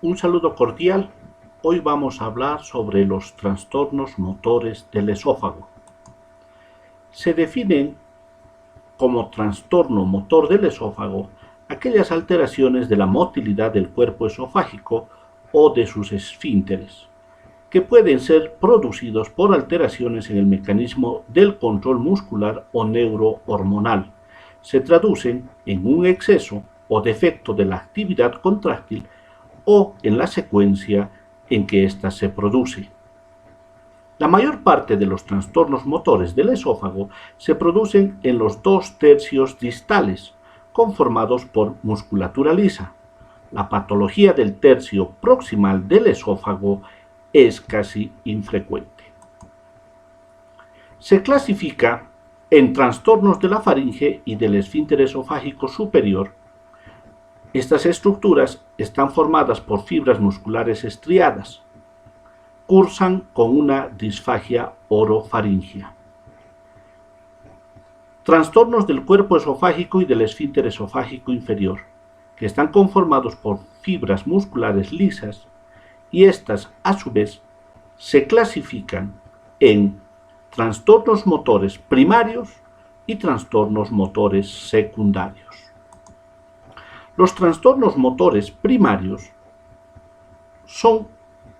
Un saludo cordial. Hoy vamos a hablar sobre los trastornos motores del esófago. Se definen como trastorno motor del esófago aquellas alteraciones de la motilidad del cuerpo esofágico o de sus esfínteres, que pueden ser producidos por alteraciones en el mecanismo del control muscular o neurohormonal. Se traducen en un exceso o defecto de la actividad contráctil o en la secuencia en que ésta se produce. La mayor parte de los trastornos motores del esófago se producen en los 2/3 distales, conformados por musculatura lisa. La patología del tercio proximal del esófago es casi infrecuente. Se clasifica en trastornos de la faringe y del esfínter esofágico superior. Estas estructuras están formadas por fibras musculares estriadas. Cursan con una disfagia orofaringia. Trastornos del cuerpo esofágico y del esfínter esofágico inferior, que están conformados por fibras musculares lisas, y estas, a su vez, se clasifican en trastornos motores primarios y trastornos motores secundarios. Los trastornos motores primarios son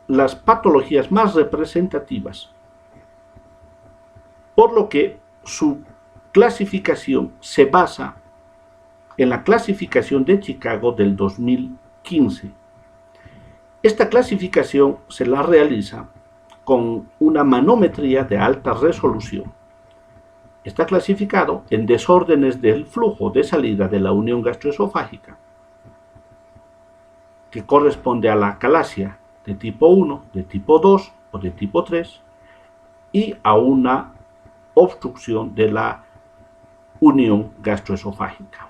las patologías más representativas, por lo que su clasificación se basa en la clasificación de Chicago del 2015. Esta clasificación se la realiza con una manometría de alta resolución. Está clasificado en desórdenes del flujo de salida de la unión gastroesofágica, que corresponde a la acalasia de tipo 1, de tipo 2 o de tipo 3, y a una obstrucción de la unión gastroesofágica.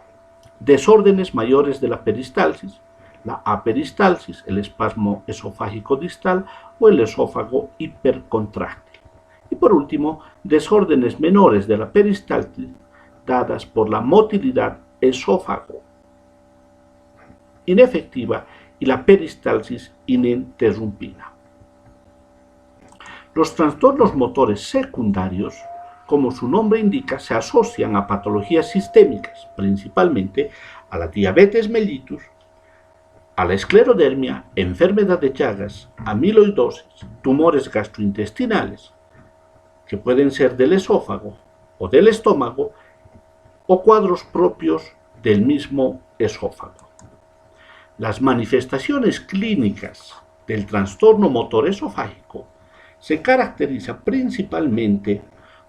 Desórdenes mayores de la peristalsis, la aperistalsis, el espasmo esofágico distal o el esófago hipercontráctil. Y por último, desórdenes menores de la peristalsis dadas por la motilidad esófago inefectiva y la peristalsis ininterrumpida. Los trastornos motores secundarios, como su nombre indica, se asocian a patologías sistémicas, principalmente a la diabetes mellitus, a la esclerodermia, enfermedad de Chagas, amiloidosis, tumores gastrointestinales, que pueden ser del esófago o del estómago, o cuadros propios del mismo esófago. Las manifestaciones clínicas del trastorno motor esofágico se caracterizan principalmente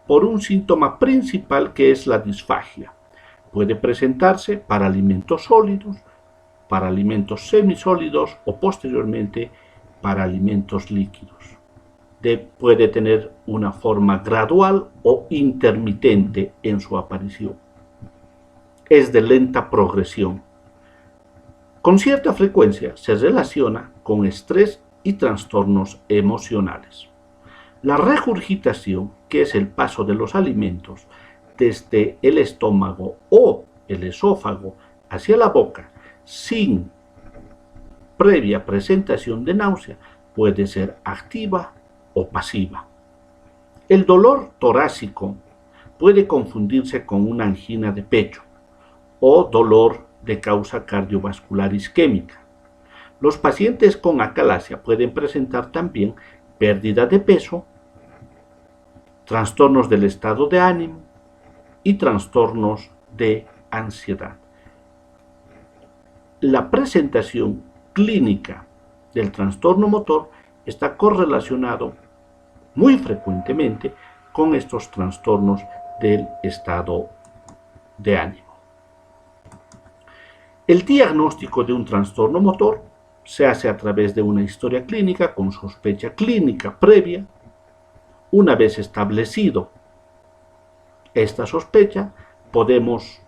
por un síntoma principal que es la disfagia. Puede presentarse para alimentos sólidos, para alimentos semisólidos o posteriormente para alimentos líquidos. Puede tener una forma gradual o intermitente en su aparición. Es de lenta progresión. Con cierta frecuencia se relaciona con estrés y trastornos emocionales. La regurgitación, que es el paso de los alimentos desde el estómago o el esófago hacia la boca sin previa presentación de náusea, puede ser activa o pasiva. El dolor torácico puede confundirse con una angina de pecho o dolor de causa cardiovascular isquémica. Los pacientes con acalasia pueden presentar también pérdida de peso, trastornos del estado de ánimo y trastornos de ansiedad. La presentación clínica del trastorno motor está correlacionado muy frecuentemente con estos trastornos del estado de ánimo. El diagnóstico de un trastorno motor se hace a través de una historia clínica con sospecha clínica previa. Una vez establecido esta sospecha, podemos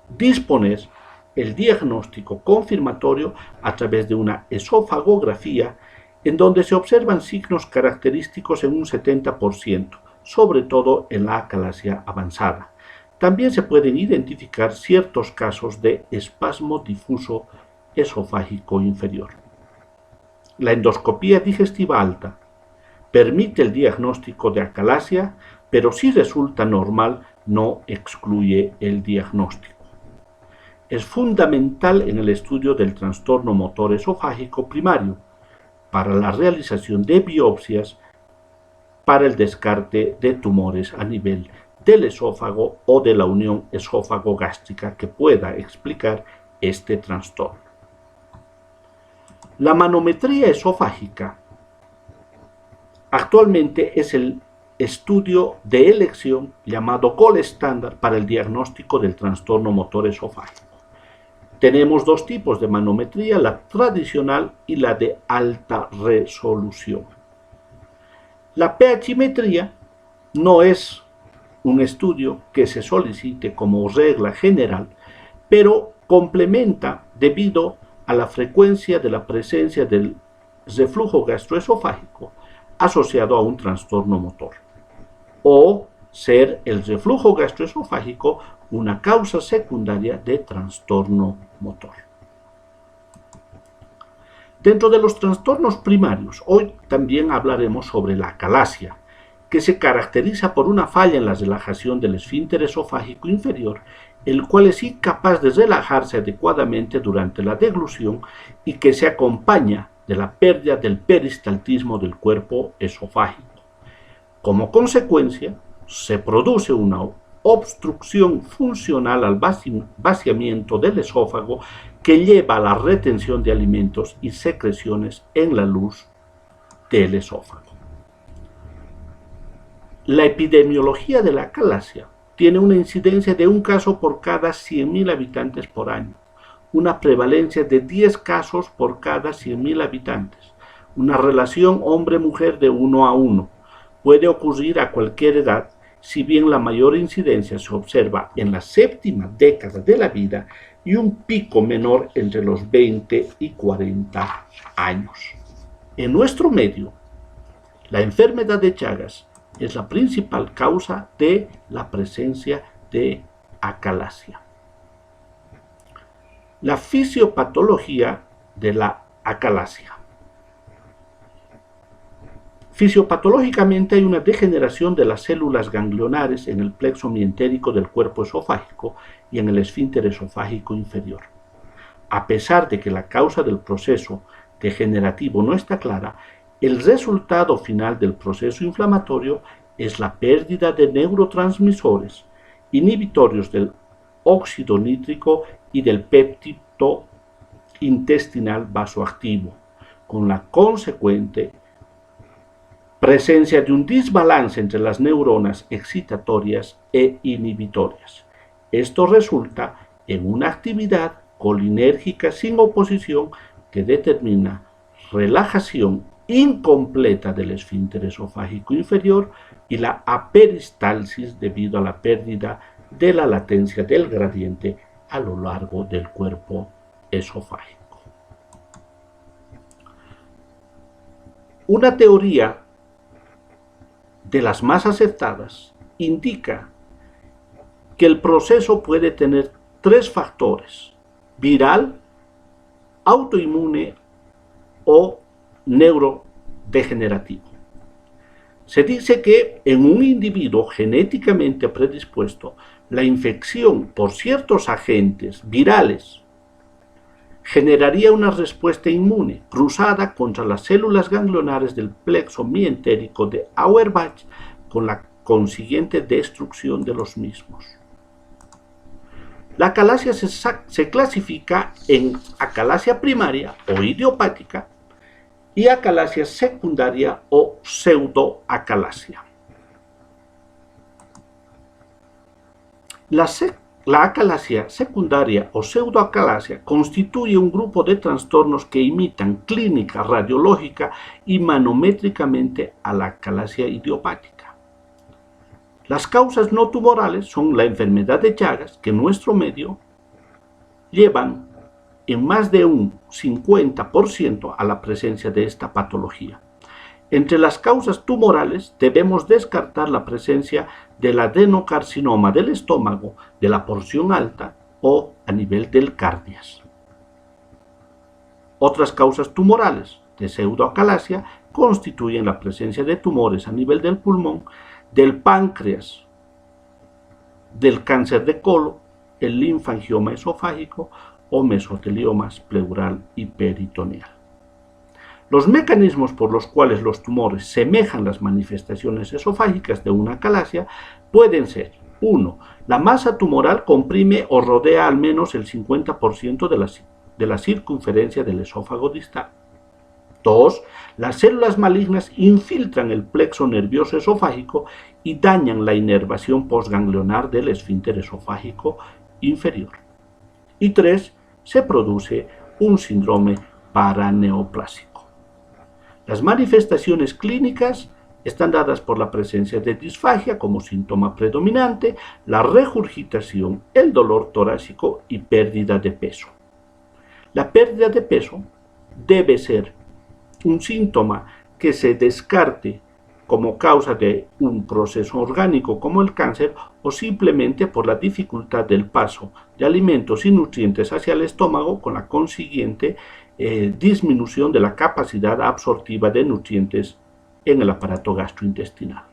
disponer el diagnóstico confirmatorio a través de una esofagografía en donde se observan signos característicos en un 70%, sobre todo en la acalasia avanzada. También se pueden identificar ciertos casos de espasmo difuso esofágico inferior. la endoscopía digestiva alta permite el diagnóstico de acalasia, pero si resulta normal, no excluye el diagnóstico. Es fundamental en el estudio del trastorno motor esofágico primario para la realización de biopsias para el descarte de tumores a nivel del esófago o de la unión esófago-gástrica que pueda explicar este trastorno. La manometría esofágica actualmente es el estudio de elección llamado gold estándar para el diagnóstico del trastorno motor esofágico. Tenemos dos tipos de manometría, la tradicional y la de alta resolución. La pHmetría no es un estudio que se solicite como regla general, pero complementa debido a la frecuencia de la presencia del reflujo gastroesofágico asociado a un trastorno motor, o ser el reflujo gastroesofágico una causa secundaria de trastorno motor. Dentro de los trastornos primarios, hoy también hablaremos sobre la acalasia, que se caracteriza por una falla en la relajación del esfínter esofágico inferior, el cual es incapaz de relajarse adecuadamente durante la deglución y que se acompaña de la pérdida del peristaltismo del cuerpo esofágico. Como consecuencia, se produce una obstrucción funcional al vaciamiento del esófago que lleva a la retención de alimentos y secreciones en la luz del esófago. La epidemiología de la acalasia tiene una incidencia de un caso por cada 100.000 habitantes por año, una prevalencia de 10 casos por cada 100.000 habitantes, una relación hombre-mujer de 1 a 1. Puede ocurrir a cualquier edad, si bien la mayor incidencia se observa en la séptima década de la vida y un pico menor entre los 20 y 40 años. En nuestro medio, la enfermedad de Chagas es la principal causa de la presencia de acalasia. La fisiopatología de la acalasia. Fisiopatológicamente hay una degeneración de las células ganglionares en el plexo mientérico del cuerpo esofágico y en el esfínter esofágico inferior. A pesar de que la causa del proceso degenerativo no está clara, el resultado final del proceso inflamatorio es la pérdida de neurotransmisores inhibitorios del óxido nítrico y del péptido intestinal vasoactivo, con la consecuente presencia de un desbalance entre las neuronas excitatorias e inhibitorias. Esto resulta en una actividad colinérgica sin oposición que determina relajación incompleta del esfínter esofágico inferior y la aperistalsis debido a la pérdida de la latencia del gradiente a lo largo del cuerpo esofágico. Una teoría de las más aceptadas indica que el proceso puede tener 3 factores: viral, autoinmune o neurodegenerativo. Se dice que en un individuo genéticamente predispuesto, la infección por ciertos agentes virales generaría una respuesta inmune cruzada contra las células ganglionares del plexo mientérico de Auerbach, con la consiguiente destrucción de los mismos. La acalasia se clasifica en acalasia primaria o idiopática y acalasia secundaria o pseudoacalasia. La acalasia secundaria o pseudoacalasia constituye un grupo de trastornos que imitan clínica radiológica y manométricamente a la acalasia idiopática. Las causas no tumorales son la enfermedad de Chagas, que en nuestro medio llevan en más de un 50% a la presencia de esta patología. Entre las causas tumorales debemos descartar la presencia del adenocarcinoma del estómago, de la porción alta o a nivel del cardias. Otras causas tumorales de pseudoacalasia constituyen la presencia de tumores a nivel del pulmón, del páncreas, del cáncer de colon, el linfangioma esofágico o mesoteliomas pleural y peritoneal. Los mecanismos por los cuales los tumores semejan las manifestaciones esofágicas de una acalasia pueden ser: 1. La masa tumoral comprime o rodea al menos el 50% de la circunferencia del esófago distal. 2. Las células malignas infiltran el plexo nervioso esofágico y dañan la inervación postganglionar del esfínter esofágico inferior. Y 3. Se produce un síndrome paraneoplásico. Las manifestaciones clínicas están dadas por la presencia de disfagia como síntoma predominante, la regurgitación, el dolor torácico y pérdida de peso. La pérdida de peso debe ser un síntoma que se descarte como causa de un proceso orgánico como el cáncer o simplemente por la dificultad del paso de alimentos y nutrientes hacia el estómago con la consiguiente disminución de la capacidad absortiva de nutrientes en el aparato gastrointestinal.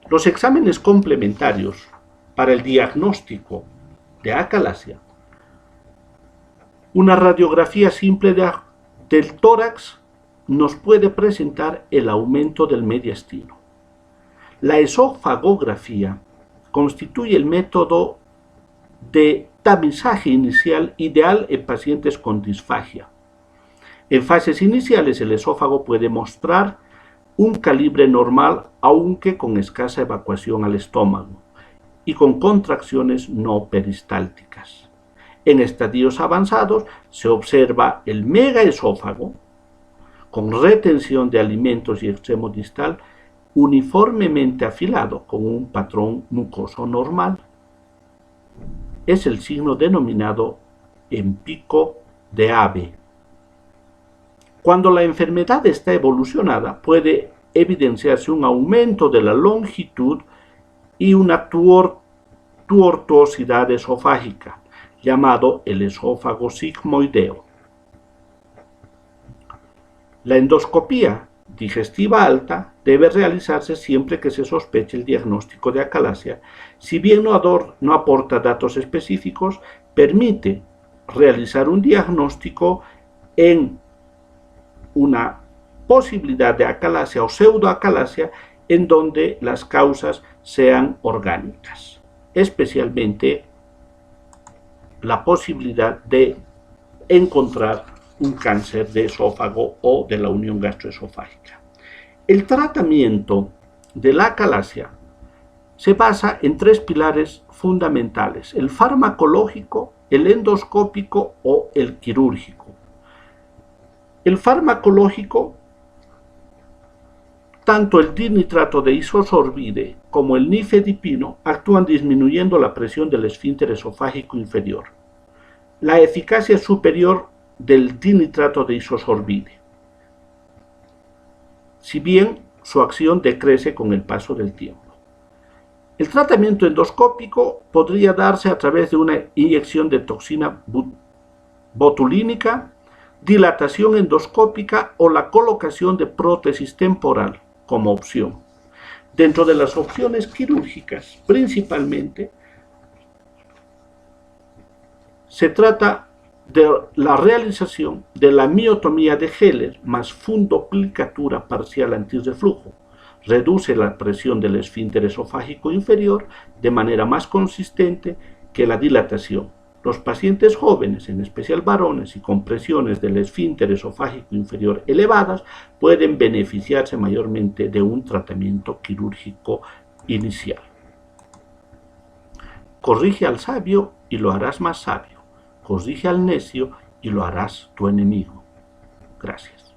Los exámenes complementarios para el diagnóstico de acalasia: una radiografía simple del tórax nos puede presentar el aumento del mediastino. La esofagografía constituye el método de tamizaje inicial ideal en pacientes con disfagia. En fases iniciales el esófago puede mostrar un calibre normal, aunque con escasa evacuación al estómago y con contracciones no peristálticas. En estadios avanzados se observa el megaesófago con retención de alimentos y extremo distal uniformemente afilado con un patrón mucoso normal. Es el signo denominado en pico de ave. Cuando la enfermedad está evolucionada, puede evidenciarse un aumento de la longitud y una tuortuosidad esofágica, llamado el esófago sigmoideo. La endoscopía digestiva alta debe realizarse siempre que se sospeche el diagnóstico de acalasia. Si bien no aporta datos específicos, permite realizar un diagnóstico en una posibilidad de acalasia o pseudoacalasia en donde las causas sean orgánicas, especialmente la posibilidad de encontrar un cáncer de esófago o de la unión gastroesofágica. El tratamiento de la acalasia se basa en tres pilares fundamentales: el farmacológico, el endoscópico o el quirúrgico. El farmacológico, tanto el dinitrato de isosorbide como el nifedipino actúan disminuyendo la presión del esfínter esofágico inferior. La eficacia es superior del dinitrato de isosorbide, si bien su acción decrece con el paso del tiempo. El tratamiento endoscópico podría darse a través de una inyección de toxina botulínica, dilatación endoscópica o la colocación de prótesis temporal como opción. Dentro de las opciones quirúrgicas, principalmente, se trata de la realización de la miotomía de Heller más fundoplicatura parcial antirreflujo. Reduce la presión del esfínter esofágico inferior de manera más consistente que la dilatación. Los pacientes jóvenes, en especial varones y con presiones del esfínter esofágico inferior elevadas, pueden beneficiarse mayormente de un tratamiento quirúrgico inicial. Corrige al sabio y lo harás más sabio. Corrige al necio y lo harás tu enemigo. Gracias.